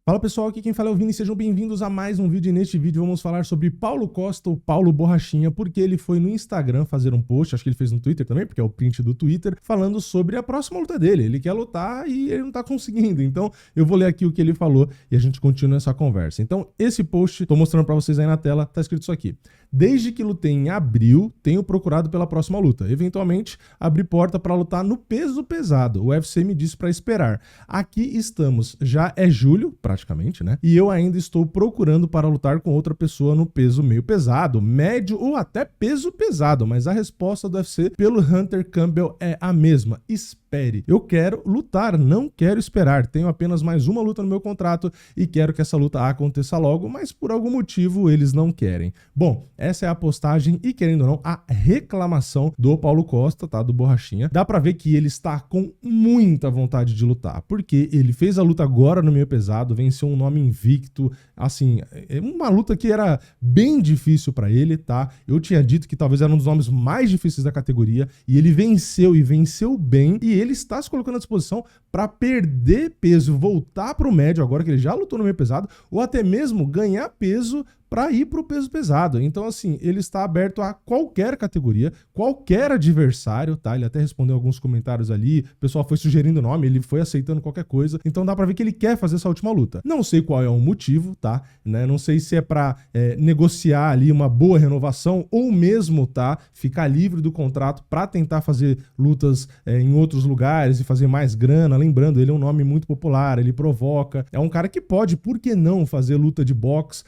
Fala pessoal, aqui quem fala é o Vini, sejam bem-vindos a mais um vídeo. E neste vídeo vamos falar sobre Paulo Costa, ou Paulo Borrachinha, porque ele foi no Instagram fazer um post, acho que ele fez no Twitter também, porque é o print do Twitter, falando sobre a próxima luta dele. Ele quer lutar e ele não tá conseguindo, então eu vou ler aqui o que ele falou e a gente continua essa conversa. Então esse post, tô mostrando pra vocês aí na tela, tá escrito isso aqui. Desde que lutei em abril, tenho procurado pela próxima luta. Eventualmente, abri porta para lutar no peso pesado. O UFC me disse para esperar. Aqui estamos, já é julho, praticamente, né? E eu ainda estou procurando para lutar com outra pessoa no peso meio pesado, médio ou até peso pesado. Mas a resposta do UFC pelo Hunter Campbell é a mesma. Espere. Eu quero lutar, não quero esperar. Tenho apenas mais uma luta no meu contrato e quero que essa luta aconteça logo, mas por algum motivo eles não querem. Bom, essa é a postagem e, querendo ou não, a reclamação do Paulo Costa, tá? Do Borrachinha. Dá pra ver que ele está com muita vontade de lutar, porque ele fez a luta agora no meio pesado, venceu um nome invicto, assim, é uma luta que era bem difícil pra ele, tá? Eu tinha dito que talvez era um dos nomes mais difíceis da categoria e ele venceu e venceu bem, e ele está se colocando à disposição pra perder peso, voltar pro médio agora que ele já lutou no meio pesado, ou até mesmo ganhar peso para ir para o peso pesado. Então, assim, ele está aberto a qualquer categoria, qualquer adversário, tá? Ele até respondeu alguns comentários ali, o pessoal foi sugerindo nome, ele foi aceitando qualquer coisa. Então dá para ver que ele quer fazer essa última luta. Não sei qual é o motivo, tá? Né? Não sei se é para negociar ali uma boa renovação ou mesmo, tá? Ficar livre do contrato para tentar fazer lutas em outros lugares e fazer mais grana. Lembrando, ele é um nome muito popular, ele provoca. É um cara que pode, por que não, fazer luta de boxe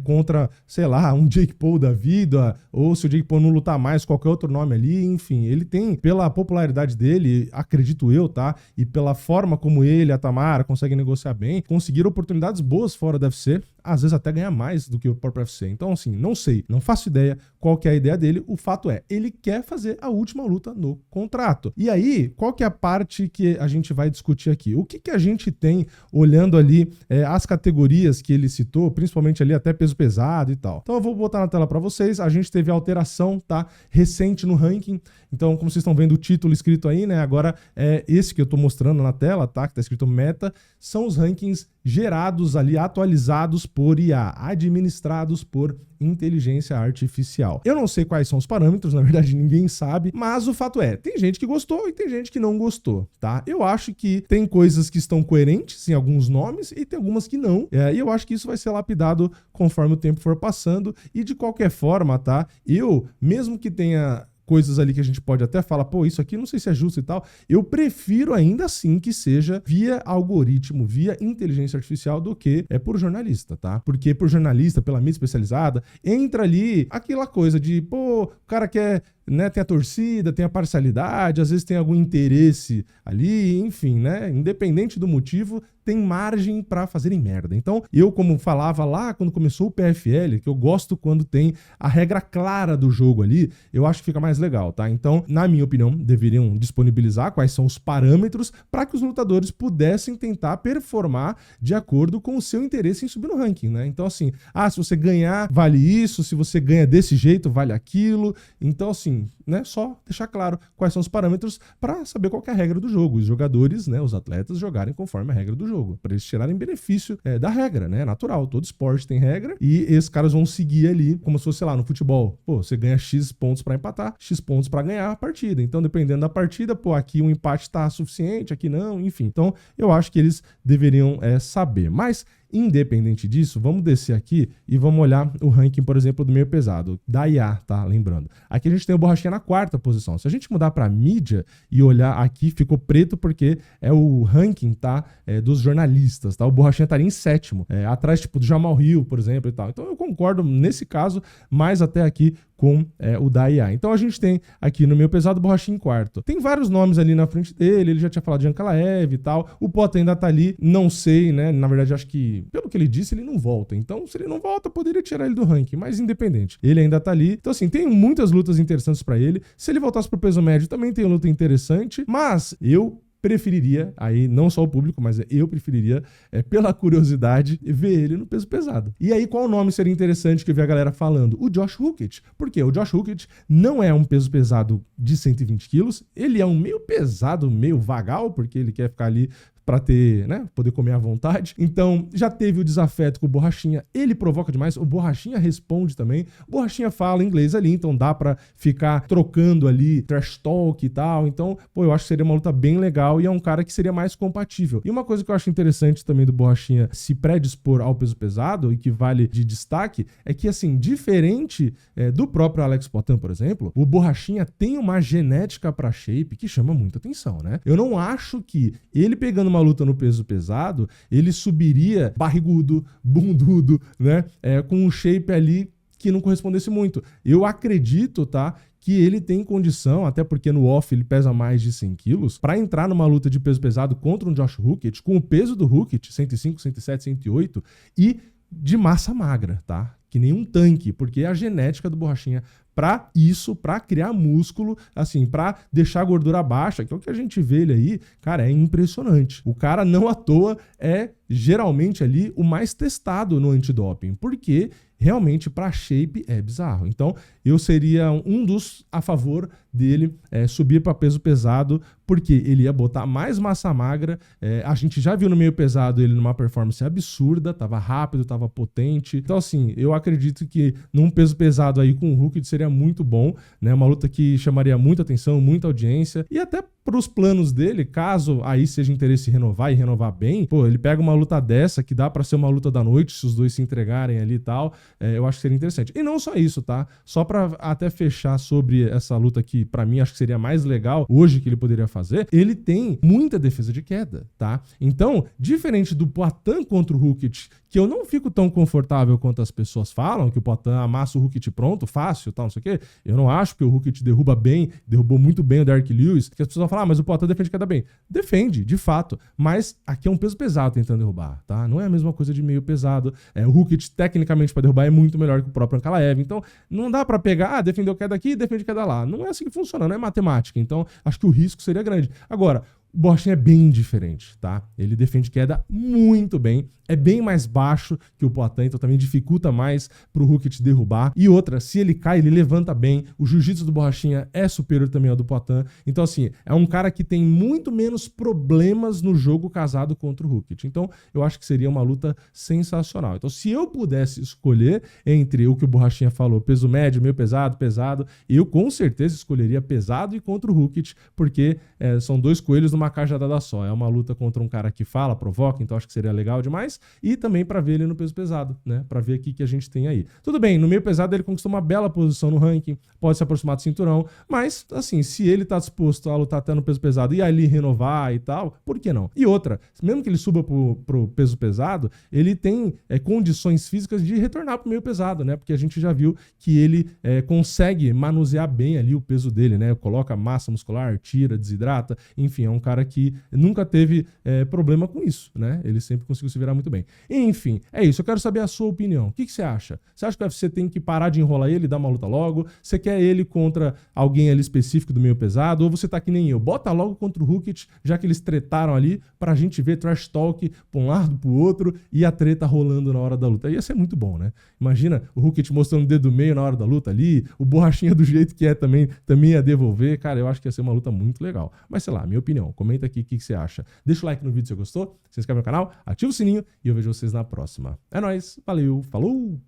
contra, sei lá, um Jake Paul da vida, ou se o Jake Paul não lutar mais, qualquer outro nome ali, enfim, ele tem, pela popularidade dele, acredito eu, tá? E pela forma como ele, a Tamara, conseguem negociar bem, conseguir oportunidades boas fora da UFC, às vezes até ganhar mais do que o próprio UFC. Então, assim, não sei, não faço ideia qual que é a ideia dele. O fato é, ele quer fazer a última luta no contrato. E aí, qual que é a parte que a gente vai discutir aqui? O que que a gente tem olhando ali as categorias que ele citou, principalmente ali até peso pesado e tal. Então eu vou botar na tela para vocês. A gente teve alteração, tá? Recente no ranking. Então, como vocês estão vendo o título escrito aí, né? Agora é esse que eu tô mostrando na tela, tá? Que tá escrito meta. São os rankings gerados ali, atualizados por IA, administrados por inteligência artificial. Eu não sei quais são os parâmetros, na verdade ninguém sabe, mas o fato é, tem gente que gostou e tem gente que não gostou, tá? Eu acho que tem coisas que estão coerentes em alguns nomes e tem algumas que não, e eu acho que isso vai ser lapidado conforme o tempo for passando, e de qualquer forma, tá? Eu, mesmo que tenha coisas ali que a gente pode até falar, pô, isso aqui não sei se é justo e tal, eu prefiro ainda assim que seja via algoritmo, via inteligência artificial do que por jornalista, tá? Porque por jornalista, pela mídia especializada, entra ali aquela coisa de, pô, o cara quer, né, tem a torcida, tem a parcialidade, às vezes tem algum interesse ali, enfim, né? Independente do motivo, tem margem para fazerem merda. Então, eu, como falava lá quando começou o PFL, que eu gosto quando tem a regra clara do jogo ali, eu acho que fica mais legal, tá? Então, na minha opinião, deveriam disponibilizar quais são os parâmetros para que os lutadores pudessem tentar performar de acordo com o seu interesse em subir no ranking, né? Então, assim, se você ganhar, vale isso, se você ganha desse jeito, vale aquilo. Então, assim, né, só deixar claro quais são os parâmetros para saber qual que é a regra do jogo. Os jogadores, né, os atletas jogarem conforme a regra do jogo, para eles tirarem benefício da regra, né? É natural, todo esporte tem regra e esses caras vão seguir ali como se fosse, sei lá, no futebol. Pô, você ganha X pontos para empatar, X pontos para ganhar a partida. Então, dependendo da partida, pô, aqui um empate tá suficiente, aqui não, enfim. Então, eu acho que eles deveriam saber. Mas, independente disso, vamos descer aqui e vamos olhar o ranking, por exemplo, do meio pesado, da IA, tá? Lembrando. Aqui a gente tem o Borrachinha na 4ª posição. Se a gente mudar para mídia e olhar aqui, ficou preto porque é o ranking, tá? Dos jornalistas, tá? O Borrachinha estaria em 7º, atrás, tipo, do Jamal Hill, por exemplo, e tal. Então eu concordo nesse caso, mais até aqui com o da IA. Então a gente tem aqui no meio pesado o Borrachinha em 4º. Tem vários nomes ali na frente dele, ele já tinha falado de Ankalaev e tal. O Potta ainda tá ali, não sei, né? Na verdade, acho que, pelo que ele disse, ele não volta. Então, se ele não volta, poderia tirar ele do ranking, mas independente. Ele ainda tá ali. Então, assim, tem muitas lutas interessantes pra ele. Se ele voltasse pro peso médio, também tem luta interessante, mas eu preferiria, aí não só o público, mas eu preferiria, pela curiosidade, ver ele no peso pesado. E aí, qual nome seria interessante que eu vi a galera falando? O Josh Hooket. Por quê? O Josh Hooket não é um peso pesado de 120 quilos, ele é um meio pesado, meio vagal, porque ele quer ficar ali pra ter, né, poder comer à vontade. Então, já teve o desafeto com o Borrachinha, ele provoca demais, o Borrachinha responde também, o Borrachinha fala inglês ali, então dá pra ficar trocando ali trash talk e tal, então, pô, eu acho que seria uma luta bem legal e é um cara que seria mais compatível. E uma coisa que eu acho interessante também do Borrachinha se predispor ao peso pesado e que vale de destaque é que, assim, diferente do próprio Alex Poatan, por exemplo, o Borrachinha tem uma genética pra shape que chama muita atenção, né? Eu não acho que ele pegando uma luta no peso pesado, ele subiria barrigudo, bundudo, né? Com um shape ali que não correspondesse muito. Eu acredito, tá, que ele tem condição, até porque no off ele pesa mais de 100 quilos, para entrar numa luta de peso pesado contra um Josh Hooket, com o peso do Hooket, 105, 107, 108, e de massa magra, tá? Que nem um tanque, porque é a genética do Borrachinha para isso, para criar músculo, assim, para deixar a gordura baixa, que é o que a gente vê ele aí, cara, é impressionante. O cara não à toa é geralmente ali o mais testado no antidoping, porque realmente para shape é bizarro. Então eu seria um dos a favor dele subir para peso pesado, porque ele ia botar mais massa magra. A gente já viu no meio pesado ele numa performance absurda, tava rápido, tava potente. Então assim, eu acredito que num peso pesado aí com o Hooket seria muito bom, né? Uma luta que chamaria muita atenção, muita audiência e até para os planos dele, caso aí seja interesse em renovar e renovar bem, pô, ele pega uma luta dessa que dá para ser uma luta da noite, se os dois se entregarem ali e tal, eu acho que seria interessante. E não só isso, tá? Só para até fechar sobre essa luta que para mim acho que seria mais legal hoje que ele poderia fazer, ele tem muita defesa de queda, tá? Então, diferente do Poatan contra o Hooket, que eu não fico tão confortável quanto as pessoas falam, que o Poatan amassa o Hooket pronto, fácil, tal, não sei o quê. Eu não acho que o Hooket derruba bem, derrubou muito bem o Derrick Lewis, que as pessoas vão falar, mas o Poatan defende queda bem. Defende, de fato, mas aqui é um peso pesado tentando derrubar, tá? Não é a mesma coisa de meio pesado. O Hooket, tecnicamente, para derrubar é muito melhor que o próprio Ankalaev. Então, não dá para pegar, defendeu queda aqui, defende queda lá. Não é assim que funciona, não é matemática. Então, acho que o risco seria grande. Agora, o Borrachinha é bem diferente, tá? Ele defende queda muito bem, é bem mais baixo que o Poatan, então também dificulta mais pro Hooket derrubar. E outra, se ele cai, ele levanta bem. O jiu-jitsu do Borrachinha é superior também ao do Poatan. Então, assim, é um cara que tem muito menos problemas no jogo casado contra o Hooket. Então, eu acho que seria uma luta sensacional. Então, se eu pudesse escolher entre o que o Borrachinha falou, peso médio, meio pesado, pesado, eu com certeza escolheria pesado e contra o Hooket, porque são dois coelhos numa cajadada só. É uma luta contra um cara que fala, provoca, então acho que seria legal demais. E também para ver ele no peso pesado, né? Para ver o que a gente tem aí. Tudo bem, no meio pesado ele conquistou uma bela posição no ranking, pode se aproximar do cinturão, mas, assim, se ele tá disposto a lutar até no peso pesado e ali renovar e tal, por que não? E outra, mesmo que ele suba pro peso pesado, ele tem condições físicas de retornar pro meio pesado, né? Porque a gente já viu que ele consegue manusear bem ali o peso dele, né? Coloca massa muscular, tira, desidrata, enfim, é um cara que nunca teve problema com isso, né? Ele sempre conseguiu se virar muito bem. Enfim, é isso. Eu quero saber a sua opinião. O que você acha? Você acha que o UFC tem que parar de enrolar ele e dar uma luta logo? Você quer ele contra alguém ali específico do meio pesado? Ou você tá que nem eu? Bota logo contra o Hooket, já que eles tretaram ali, pra gente ver trash talk pra um lado, pro outro e a treta rolando na hora da luta. Ia ser muito bom, né? Imagina o Hooket mostrando o dedo do meio na hora da luta ali, o Borrachinha do jeito que é também ia devolver. Cara, eu acho que ia ser uma luta muito legal. Mas sei lá, minha opinião. Comenta aqui o que você acha. Deixa o like no vídeo se você gostou, se inscreve no canal, ativa o sininho e eu vejo vocês na próxima. É nóis, valeu, falou!